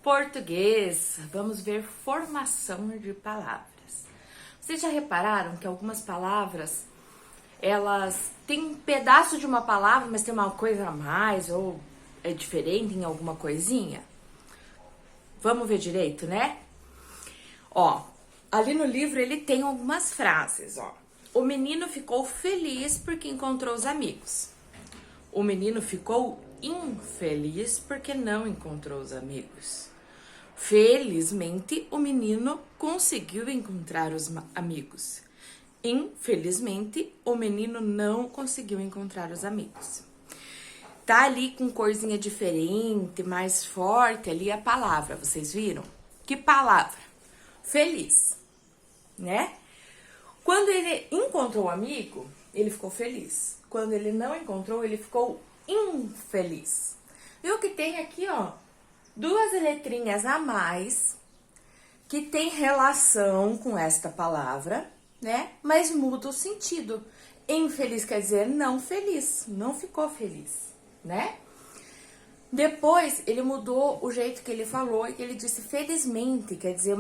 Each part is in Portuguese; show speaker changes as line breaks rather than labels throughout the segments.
Português. Vamos ver formação de palavras. Vocês já repararam que algumas palavras, elas têm um pedaço de uma palavra, mas tem uma coisa a mais ou é diferente em alguma coisinha? Vamos ver direito, né? Ó, ali no livro ele tem algumas frases, ó. O menino ficou feliz porque encontrou os amigos. O menino ficou infeliz porque não encontrou os amigos. Felizmente, o menino conseguiu encontrar os amigos. Infelizmente, o menino não conseguiu encontrar os amigos. Tá ali com corzinha diferente, mais forte ali a palavra, vocês viram? Que palavra? Feliz, né? Quando ele encontrou o amigo, ele ficou feliz. Quando ele não encontrou, ele ficou infeliz. Viu que tem aqui, ó, duas letrinhas a mais que tem relação com esta palavra, né? Mas muda o sentido. Infeliz quer dizer não feliz, não ficou feliz, né? Depois ele mudou o jeito que ele falou e que ele disse felizmente, quer dizer,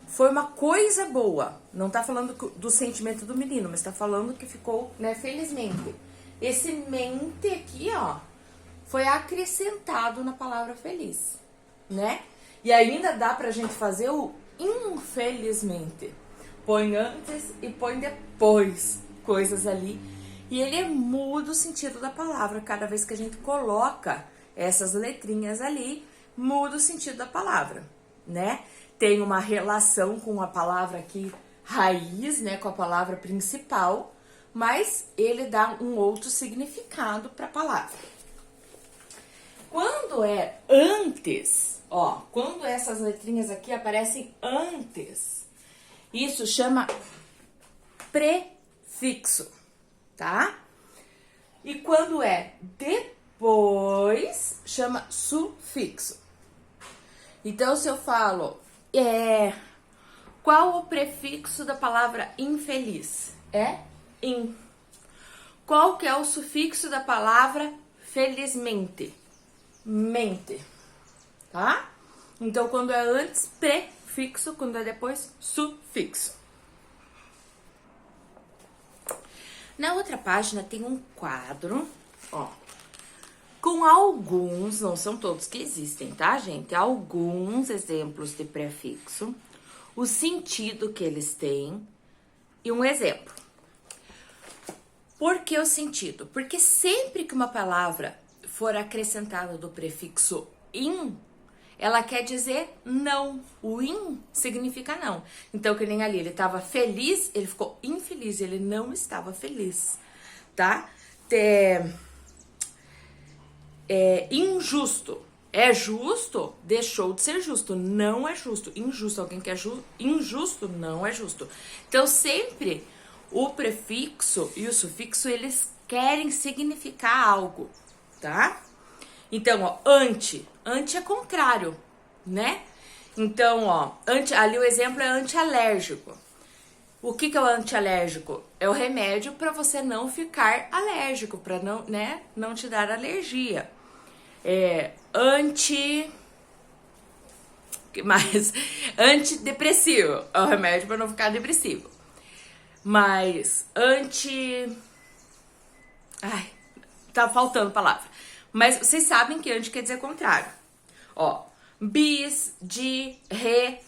foi uma coisa boa. Não tá falando do sentimento do menino, mas tá falando que ficou, né, felizmente. Esse mente aqui, ó, foi acrescentado na palavra feliz, né? E ainda dá pra gente fazer o infelizmente. Põe antes e põe depois coisas ali. E ele muda o sentido da palavra. Cada vez que a gente coloca essas letrinhas ali, muda o sentido da palavra, né? Tem uma relação com a palavra aqui, raiz, né? Com a palavra principal, mas ele dá um outro significado para a palavra. Quando é antes, ó, quando essas letrinhas aqui aparecem antes, isso chama prefixo, tá? E quando é depois, chama sufixo. Então, se eu falo, qual o prefixo da palavra infeliz? É in. Qual que é o sufixo da palavra felizmente? Mente, tá? Então, quando é antes, prefixo, quando é depois, sufixo. Na outra página tem um quadro, ó, com alguns, não são todos que existem, tá, gente? Alguns exemplos de prefixo, o sentido que eles têm e um exemplo. Por que o sentido? Porque sempre que uma palavra for acrescentada do prefixo in, ela quer dizer não. O in significa não. Então, que nem ali, ele estava feliz, ele ficou infeliz, ele não estava feliz, tá? Injusto. É justo, deixou de ser justo. Não é justo. Injusto, alguém que é injusto, não é justo. Então, sempre o prefixo e o sufixo, eles querem significar algo, tá? Então, ó, anti é contrário, né? Então, ó, ali o exemplo é antialérgico. O que é o antialérgico? É o remédio para você não ficar alérgico, para não, né, não te dar alergia. Que mais? Antidepressivo. É o remédio para não ficar depressivo. Mas ai, tá faltando palavra. Mas vocês sabem que anti quer dizer contrário. Ó, bis, de, re.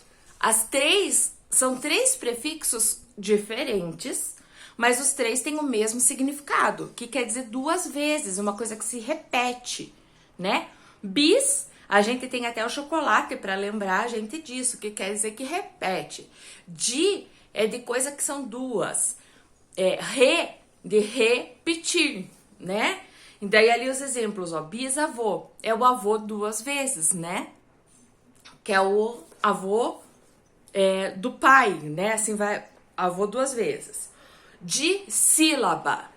São três prefixos diferentes, mas os três têm o mesmo significado, que quer dizer duas vezes, uma coisa que se repete, né? Bis, a gente tem até o chocolate para lembrar a gente disso, que quer dizer que repete. De é de coisa que são duas. Re, de repetir, né? E daí ali os exemplos, ó, bisavô, é o avô duas vezes, né? Que é o avô do pai, né? Assim vai, avô duas vezes. De sílaba,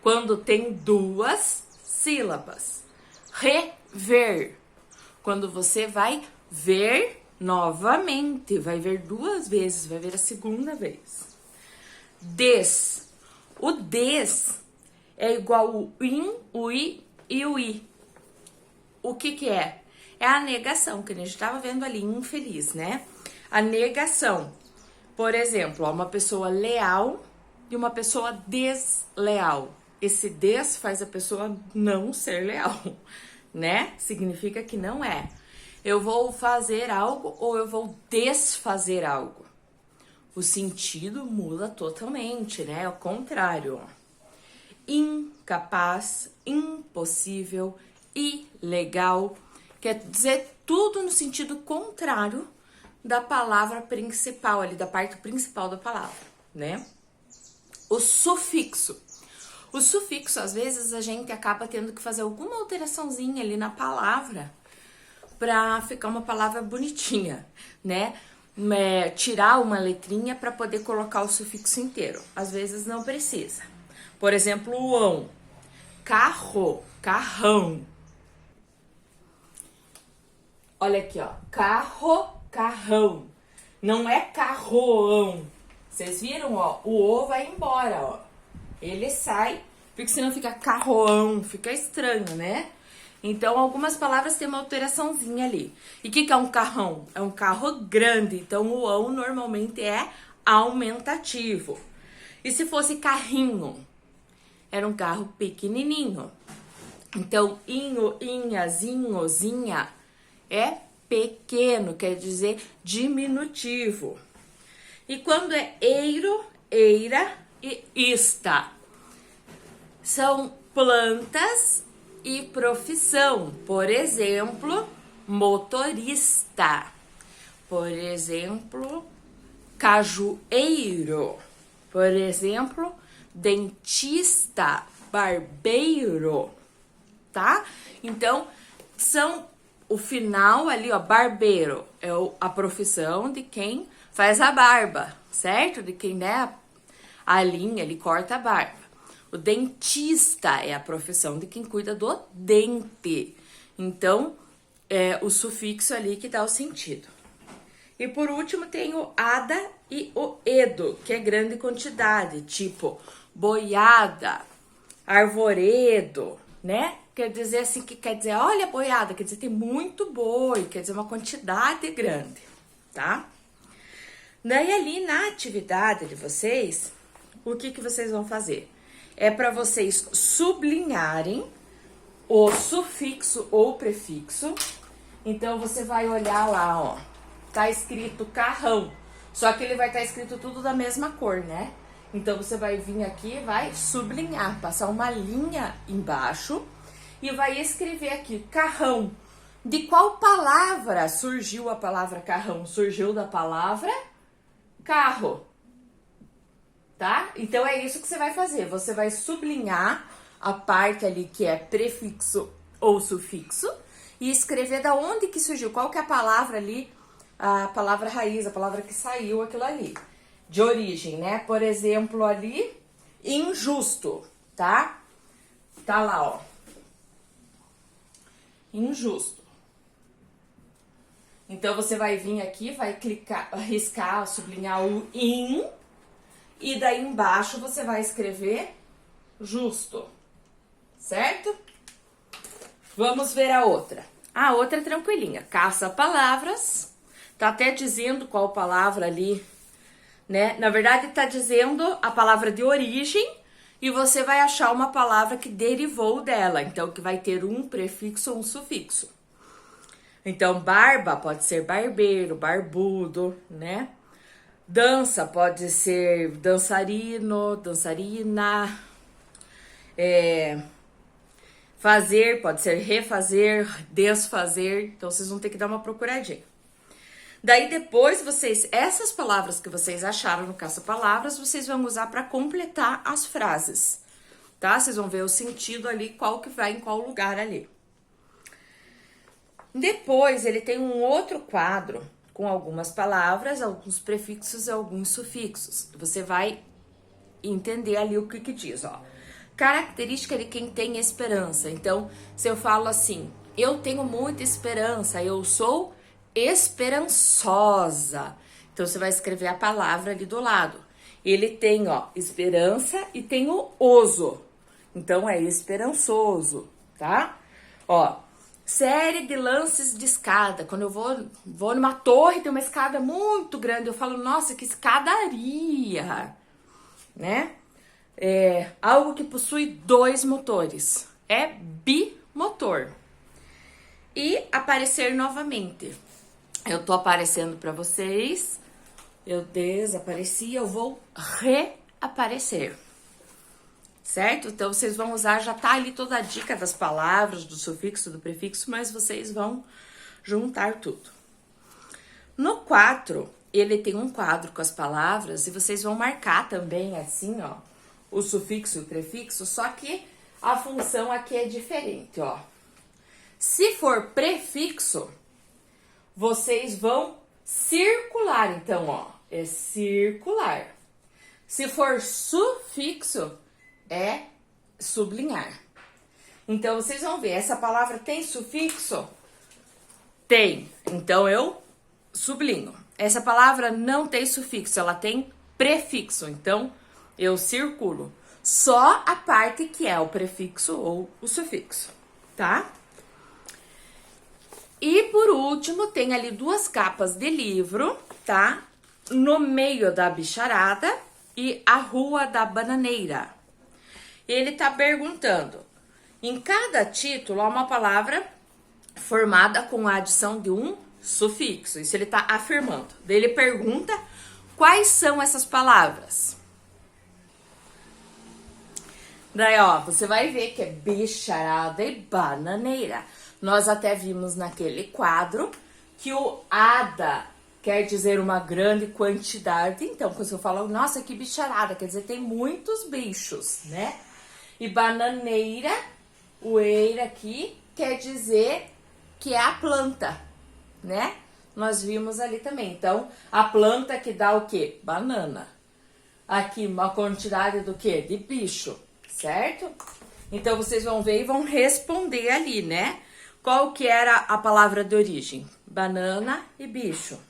quando tem duas sílabas. Rever, quando você vai ver novamente, vai ver duas vezes, vai ver a segunda vez. Des, o des é igual o in, o i e o i. O que que é? é a negação, que a gente estava vendo ali, infeliz, né? A negação. Por exemplo, ó, uma pessoa leal e uma pessoa desleal. Esse des faz a pessoa não ser leal, né? Significa que não é. Eu vou fazer algo ou eu vou desfazer algo. O sentido muda totalmente, né? É o contrário. Incapaz, impossível, ilegal. Quer dizer tudo no sentido contrário da palavra principal ali, da parte principal da palavra, né? O sufixo. O sufixo, às vezes, a gente acaba tendo que fazer alguma alteraçãozinha ali na palavra para ficar uma palavra bonitinha, né? Tirar uma letrinha para poder colocar o sufixo inteiro. Às vezes não precisa. Por exemplo, o ão. Carro, carrão. Olha aqui, ó. Carro, carrão. Não é carroão. Vocês viram, ó? O O vai embora, ó. Ele sai, porque senão fica carroão, fica estranho, né? Então, algumas palavras têm uma alteraçãozinha ali. E o que é um carrão? É um carro grande, então o ão normalmente é aumentativo. E se fosse carrinho? Era um carro pequenininho. Então, inho, inha, zinho, zinha é pequeno, quer dizer diminutivo. E quando é eiro, eira e ista, são plantas e profissão. Por exemplo, motorista. Por exemplo, cajueiro. Por exemplo, dentista, barbeiro, tá? Então, são o final ali, ó, barbeiro é a profissão de quem faz a barba, certo? De quem, né, a linha, ele corta a barba. O dentista é a profissão de quem cuida do dente. Então, é o sufixo ali que dá o sentido. E por último tem o ada e o edo, que é grande quantidade, tipo boiada, arvoredo, né? Quer dizer assim, que quer dizer, olha a boiada, quer dizer tem muito boi, quer dizer uma quantidade grande, tá? Daí ali na atividade de vocês, o que vocês vão fazer? É para vocês sublinharem o sufixo ou prefixo. Então, você vai olhar lá, ó, tá escrito carrão, só que ele vai estar escrito tudo da mesma cor, né? Então, você vai vir aqui, vai sublinhar, passar uma linha embaixo e vai escrever aqui, carrão. De qual palavra surgiu a palavra carrão? Surgiu da palavra carro, tá? Então, é isso que você vai fazer. Você vai sublinhar a parte ali que é prefixo ou sufixo e escrever da onde que surgiu, qual que é a palavra ali, a palavra raiz, a palavra que saiu aquilo ali, de origem, né? Por exemplo, ali, injusto, tá? Tá lá, ó. Injusto. Então, você vai vir aqui, vai clicar, riscar, sublinhar o in, e daí embaixo você vai escrever justo, certo? Vamos ver a outra. A outra é tranquilinha. Caça-palavras. Tá até dizendo qual palavra ali, né? Na verdade, tá dizendo a palavra de origem e você vai achar uma palavra que derivou dela. Então, que vai ter um prefixo ou um sufixo. Então, barba pode ser barbeiro, barbudo, né? Dança pode ser dançarino, dançarina. Fazer pode ser refazer, desfazer. Então, vocês vão ter que dar uma procuradinha. Daí, depois, essas palavras que vocês acharam no caça-palavras, vocês vão usar para completar as frases, tá? Vocês vão ver o sentido ali, qual que vai em qual lugar ali. Depois, ele tem um outro quadro com algumas palavras, alguns prefixos e alguns sufixos. Você vai entender ali o que diz, ó. Característica de quem tem esperança. Então, se eu falo assim, eu tenho muita esperança, eu sou esperançosa. Então, você vai escrever a palavra ali do lado. Ele tem, ó, esperança e tem o oso. Então, é esperançoso, tá? Ó, Série de lances de escada. Quando eu vou numa torre, tem uma escada muito grande, eu falo, nossa, que escadaria, né? É algo que possui 2 motores. É bimotor. E aparecer novamente. Eu tô aparecendo para vocês. Eu desapareci, eu vou reaparecer. Certo? Então, vocês vão usar, já tá ali toda a dica das palavras, do sufixo, do prefixo, mas vocês vão juntar tudo. No 4, ele tem um quadro com as palavras e vocês vão marcar também, assim, ó, o sufixo e o prefixo, só que a função aqui é diferente, ó. Se for prefixo, vocês vão circular, então, ó, é circular. Se for sufixo, é sublinhar. Então, vocês vão ver, essa palavra tem sufixo? Tem. Então, eu sublinho. Essa palavra não tem sufixo, ela tem prefixo. Então, eu circulo. Só a parte que é o prefixo ou o sufixo, tá? E, por último, tem ali 2 capas de livro, tá? No meio da bicharada e a Rua da Bananeira. Ele tá perguntando, em cada título há uma palavra formada com a adição de um sufixo. Isso ele tá afirmando. Daí ele pergunta quais são essas palavras. Daí, ó, você vai ver que é bicharada e bananeira. Nós até vimos naquele quadro que o ada quer dizer uma grande quantidade. Então, quando eu falo, nossa, que bicharada, quer dizer, tem muitos bichos, né? E bananeira, o eira aqui, quer dizer que é a planta, né? Nós vimos ali também. Então, a planta que dá o quê? Banana. Aqui, uma quantidade do quê? De bicho, certo? Então, vocês vão ver e vão responder ali, né? Qual que era a palavra de origem? Banana e bicho.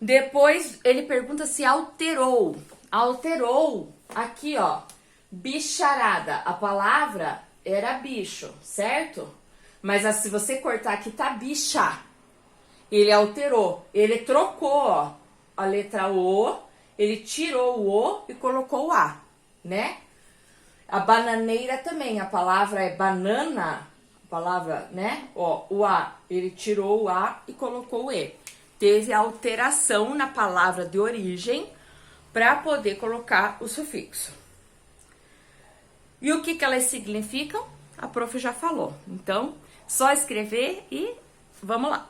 Depois, ele pergunta se alterou. Alterou, aqui, ó. Bicharada, a palavra era bicho, certo? Mas se você cortar aqui, tá bicha. Ele alterou, ele trocou, ó, a letra O, ele tirou o O e colocou o A, né? A bananeira também, a palavra é banana, a palavra, né? Ó, o A, ele tirou o A e colocou o E. Teve alteração na palavra de origem para poder colocar o sufixo. E o que elas significam? A prof já falou. Então, só escrever e vamos lá.